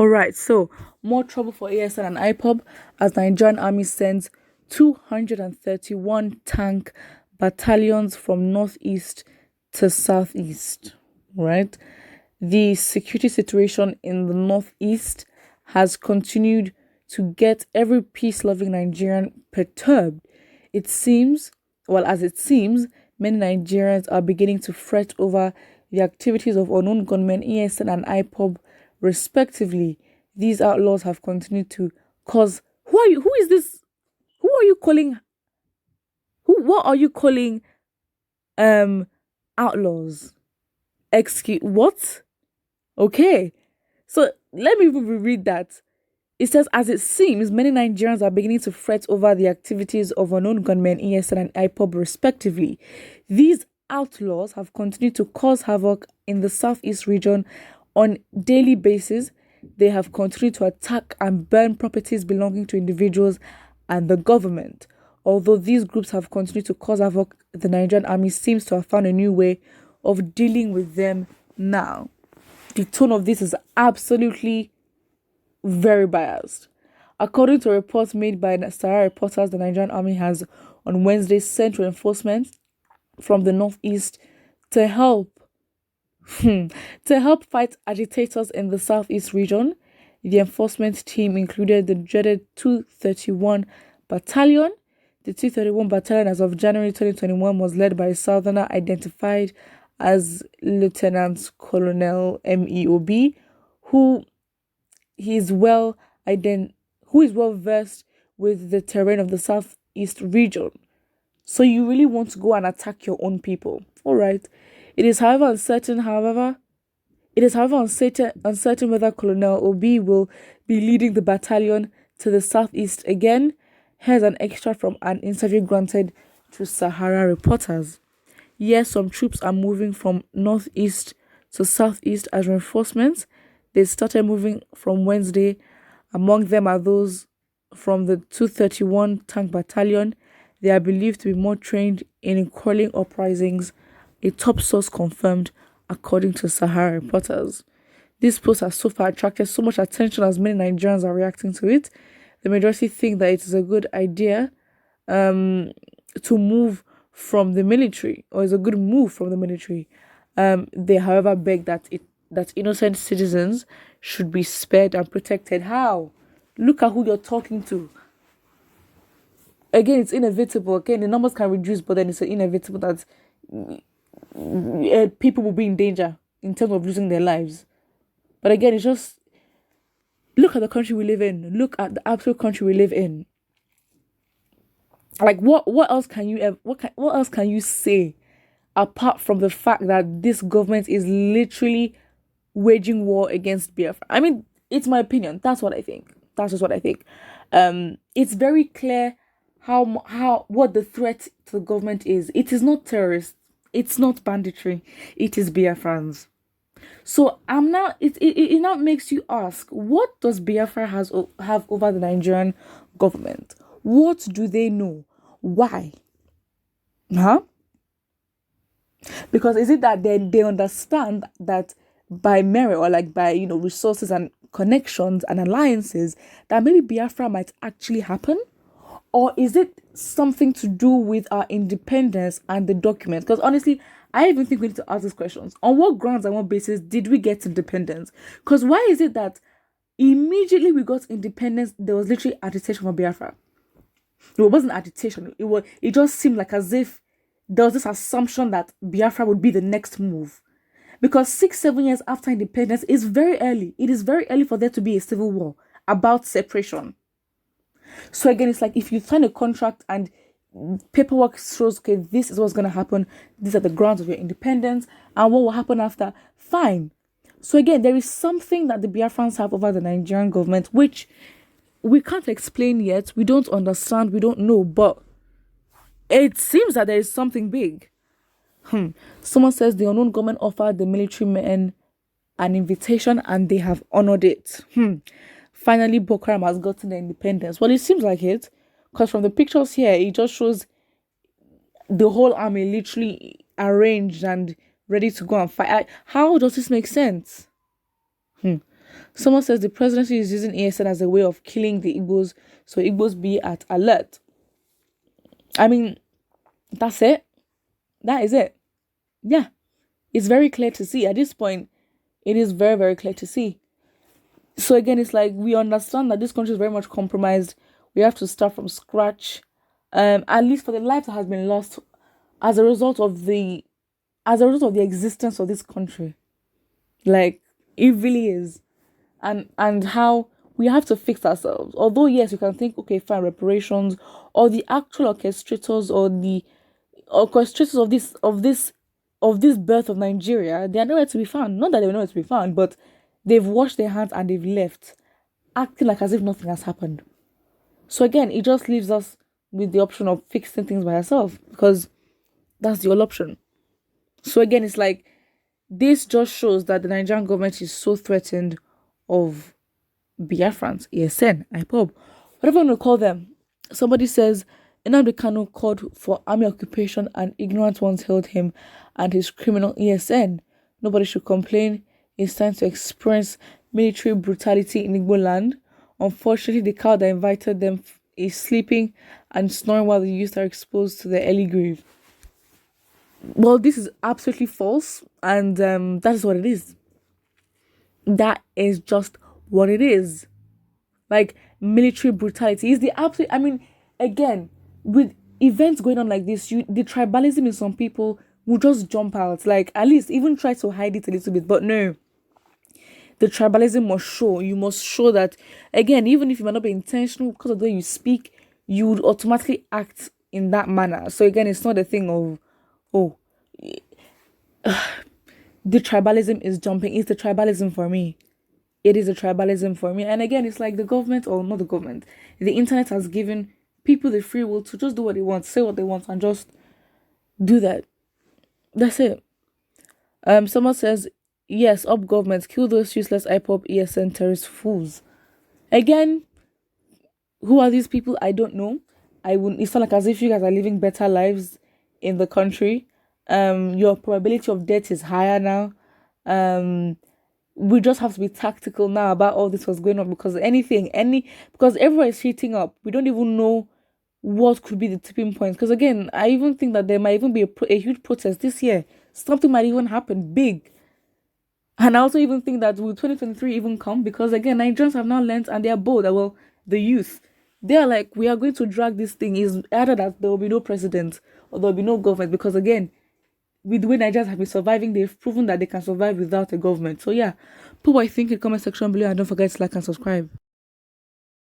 Alright, so more trouble for ESN and IPOB as Nigerian Army sends 231 tank battalions from northeast to southeast. Right? The security situation in the northeast has continued to get every peace-loving Nigerian perturbed. It seems, many Nigerians are beginning to fret over the activities of unknown gunmen, ESN and IPOB, respectively. These outlaws have continued to cause. Who is this? Who are you calling? What are you calling? Outlaws. Excuse what? Okay, so let me reread that. It says, as it seems, many Nigerians are beginning to fret over the activities of unknown gunmen, ESN and IPOB, respectively. These outlaws have continued to cause havoc in the southeast region on a daily basis. They have continued to attack and burn properties belonging to individuals and the government. Although these groups have continued to cause havoc, the Nigerian army seems to have found a new way of dealing with them now. The tone of this is absolutely very biased. According to reports made by Sahara reporters, the Nigerian army has on Wednesday sent reinforcements from the northeast to help fight agitators in the southeast region. The enforcement team included the dreaded 231 Battalion. The 231 Battalion, as of January 2021, was led by a southerner identified as Lieutenant Colonel MEOB, who is well versed with the terrain of the southeast region. So you really want to go and attack your own people. All right. It is however uncertain whether Colonel Obi will be leading the battalion to the southeast again. Here's an extract from an interview granted to Sahara reporters. Yes, some troops are moving from northeast to southeast as reinforcements. They started moving from Wednesday. Among them are those from the 231 Tank Battalion. They are believed to be more trained in quelling uprisings, a top source confirmed, according to Sahara reporters. This post has so far attracted so much attention as many Nigerians are reacting to it. The majority think that it is a good idea to move from the military, or is a good move from the military. They, however, beg that innocent citizens should be spared and protected. How? Look at who you're talking to. Again, it's inevitable. Again, the numbers can reduce, but then it's inevitable that people will be in danger in terms of losing their lives. But again, it's just, look at the country we live in. Look at the absolute country we live in. Like, what else can you say apart from the fact that this government is literally waging war against Biafra? I mean, it's my opinion. That's what I think. That's just what I think. It's very clear what the threat to the government is. It is not terrorists. It's not banditry. It is Biafrans. So it now makes you ask, what does Biafra have over the Nigerian government? What do they know? Why? Huh? Because is it that they understand that by merit or like by resources and connections and alliances that maybe Biafra might actually happen? Or is it something to do with our independence and the documents? Because honestly, I even think we need to ask these questions. On what grounds and what basis did we get independence? Because why is it that immediately we got independence, there was literally agitation for Biafra? It wasn't agitation. It just seemed like as if there was this assumption that Biafra would be the next move. Because 6-7 years after independence is very early. It is very early for there to be a civil war about separation. So again, it's like if you sign a contract and paperwork shows, okay, this is what's going to happen. These are the grounds of your independence. And what will happen after? Fine. So again, there is something that the Biafrans have over the Nigerian government, which we can't explain yet. We don't understand. We don't know. But it seems that there is something big. Someone says the unknown government offered the military men an invitation and they have honored it. Finally, Boko Haram has gotten their independence. Well, it seems like it, because from the pictures here, it just shows the whole army literally arranged and ready to go and fight. How does this make sense? Someone says the presidency is using ESN as a way of killing the Igbos, so Igbos be at alert. I mean, that's it. That is it. Yeah. It's very clear to see. At this point, it is very, very clear to see. So again, it's like we understand that this country is very much compromised. We have to start from scratch. At least for the life that has been lost as a result of the existence of this country. Like, it really is. And how we have to fix ourselves. Although yes, you can think, okay, fine, reparations, or the actual orchestrators or the orchestrators of this birth of Nigeria, they are nowhere to be found. Not that they were nowhere to be found, but they've washed their hands and they've left, acting like as if nothing has happened. So again, it just leaves us with the option of fixing things by ourselves, because that's the only option. So again, it's like, this just shows that the Nigerian government is so threatened of Biafrans, ESN, IPOB, whatever you want to call them. Somebody says, Nnamdi Kanu called for army occupation and ignorant ones held him and his criminal ESN. Nobody should complain. It's time to experience military brutality in Igbo land. Unfortunately, the cow that invited them is sleeping and snoring while the youth are exposed to the early grave. Well, this is absolutely false, and that is what it is. That is just what it is. Like, military brutality is the absolute. I mean, again, with events going on like this, the tribalism in some people will just jump out. Like, at least even try to hide it a little bit, but no. The tribalism must show. You must show that, again, even if you might not be intentional, because of the way you speak, you would automatically act in that manner. So again, it's not a thing of, oh, the tribalism is jumping. It's the tribalism for me. It is a tribalism for me. And again, it's like the government, or not the government, the internet has given people the free will to just do what they want, say what they want, and just do that. That's it. Someone says, yes, up governments, kill those useless IPOB, ESN terrorist fools. Again, who are these people? I don't know. It's not like as if you guys are living better lives in the country. Your probability of death is higher now. We just have to be tactical now about all this was going on, because because everyone is heating up. We don't even know what could be the tipping point. Because again, I even think that there might even be a huge protest this year. Something might even happen big. And I also even think that will 2023 even come? Because again, Nigerians have now learned, and they are bold. Well, the youth, they are like, we are going to drag this thing. Is either that there will be no president or there will be no government. Because again, with the way Nigerians have been surviving, they've proven that they can survive without a government. So yeah, put what you think in the comment section below, and don't forget to like and subscribe.